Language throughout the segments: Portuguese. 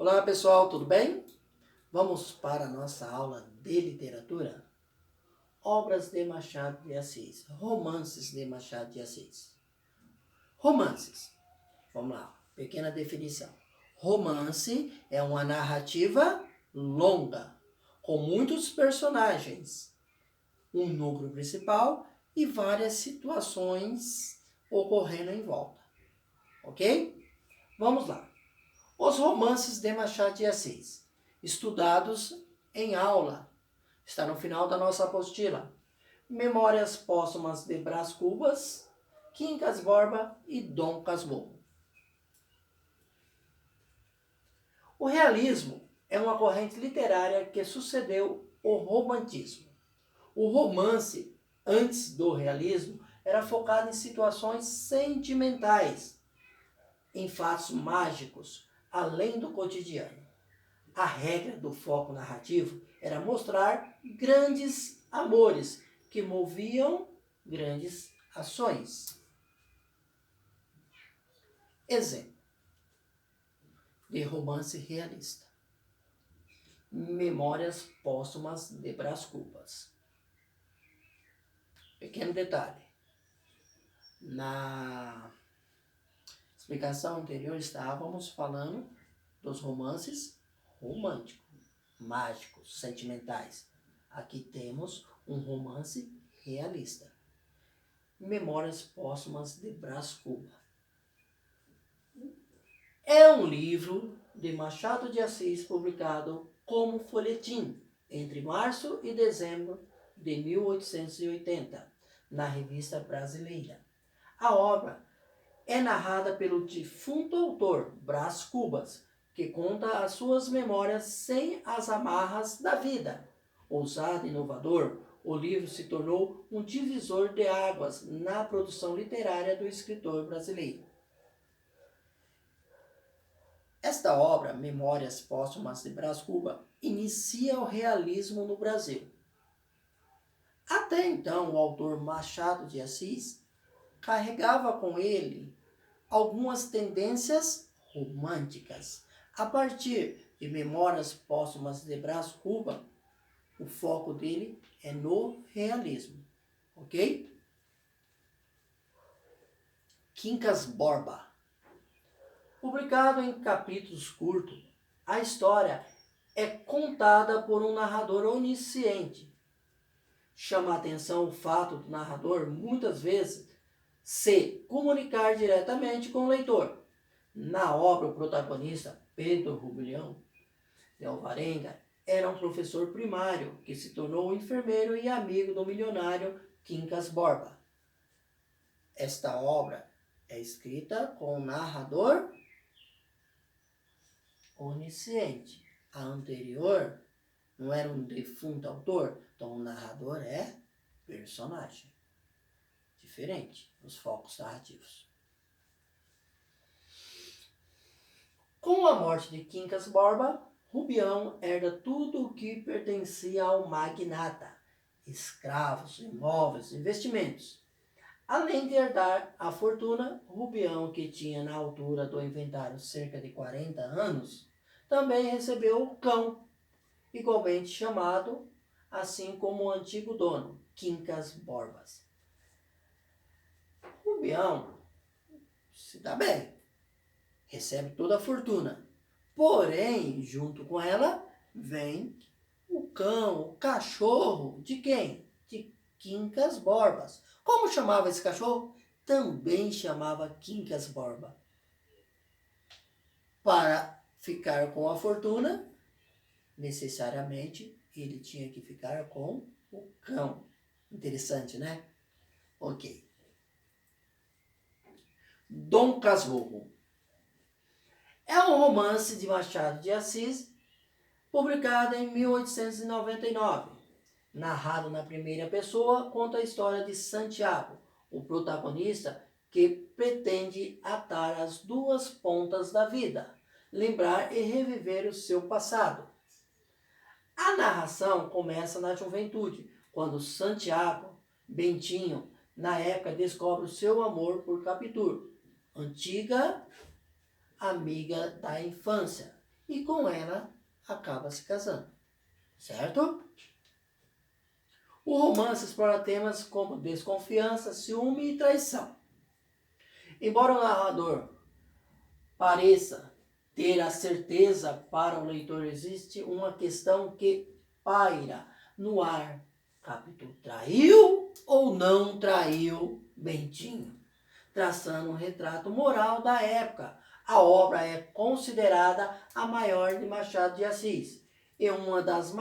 Olá pessoal, tudo bem? Vamos para a nossa aula de literatura? Obras de Machado de Assis, romances de Machado de Assis. Romances, vamos lá, pequena definição. Romance é uma narrativa longa, com muitos personagens, um núcleo principal e várias situações ocorrendo em volta, ok? Vamos lá. Os romances de Machado de Assis, estudados em aula, está no final da nossa apostila. Memórias Póstumas de Brás Cubas, Quincas Borba e Dom Casmurro. O realismo é uma corrente literária que sucedeu o romantismo. O romance, antes do realismo, era focado em situações sentimentais, em fatos mágicos, além do cotidiano. A regra do foco narrativo era mostrar grandes amores que moviam grandes ações. Exemplo de romance realista. Memórias Póstumas de Brás Cubas. Pequeno detalhe. Na explicação anterior estávamos falando dos romances românticos, mágicos, sentimentais. Aqui temos um romance realista. Memórias Póstumas de Brás Cubas. É um livro de Machado de Assis publicado como folhetim entre março e dezembro de 1880, na Revista Brasileira. A obra é narrada pelo defunto autor Brás Cubas, que conta as suas memórias sem as amarras da vida. Ousado e inovador, o livro se tornou um divisor de águas na produção literária do escritor brasileiro. Esta obra, Memórias Póstumas de Brás Cubas, inicia o realismo no Brasil. Até então, o autor Machado de Assis carregava com ele algumas tendências românticas. A partir de Memórias Póstumas de Brás Cubas, o foco dele é no realismo, ok? Quincas Borba. Publicado em capítulos curtos, a história é contada por um narrador onisciente. Chama a atenção o fato do narrador, muitas vezes, se comunicar diretamente com o leitor. Na obra, o protagonista, Pedro Rubilhão de Alvarenga, era um professor primário que se tornou enfermeiro e amigo do milionário Quincas Borba. Esta obra é escrita com um narrador onisciente. A anterior não era um defunto autor, então o narrador é personagem. Diferente nos focos narrativos. Com a morte de Quincas Borba, Rubião herda tudo o que pertencia ao magnata, escravos, imóveis, investimentos. Além de herdar a fortuna, Rubião, que tinha na altura do inventário cerca de 40 anos, também recebeu o cão, igualmente chamado, assim como o antigo dono, Quincas Borbas. Rubião se dá bem, recebe toda a fortuna. Porém, junto com ela, vem o cão, o cachorro, de quem? De Quincas Borbas. Como chamava esse cachorro? Também chamava Quincas Borba. Para ficar com a fortuna, necessariamente ele tinha que ficar com o cão. Interessante, né? Ok. Dom Casmurro. É um romance de Machado de Assis, publicado em 1899. Narrado na primeira pessoa, conta a história de Santiago, o protagonista que pretende atar as duas pontas da vida, lembrar e reviver o seu passado. A narração começa na juventude, quando Santiago, Bentinho, na época descobre o seu amor por Capitu, antiga amiga da infância, e com ela acaba se casando, certo? O romance explora temas como desconfiança, ciúme e traição. Embora o narrador pareça ter a certeza, para o leitor existe uma questão que paira no ar. Capitu traiu ou não traiu Bentinho? Traçando um retrato moral da época. A obra é considerada a maior de Machado de Assis e uma das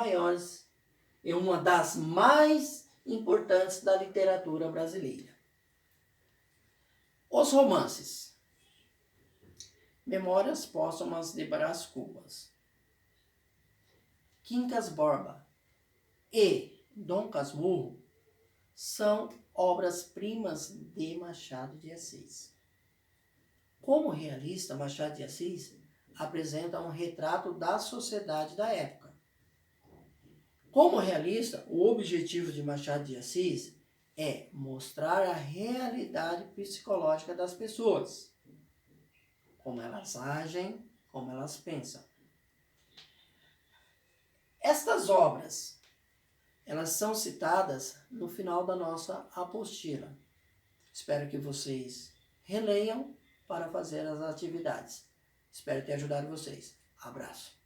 mais importantes da literatura brasileira. Os romances. Memórias Póstumas de Brás Cubas, Quincas Borba e Dom Casmurro são obras-primas de Machado de Assis. Como realista, Machado de Assis apresenta um retrato da sociedade da época. Como realista, o objetivo de Machado de Assis é mostrar a realidade psicológica das pessoas, como elas agem, como elas pensam. Estas obras, elas são citadas no final da nossa apostila. Espero que vocês releiam para fazer as atividades. Espero ter ajudado vocês. Abraço.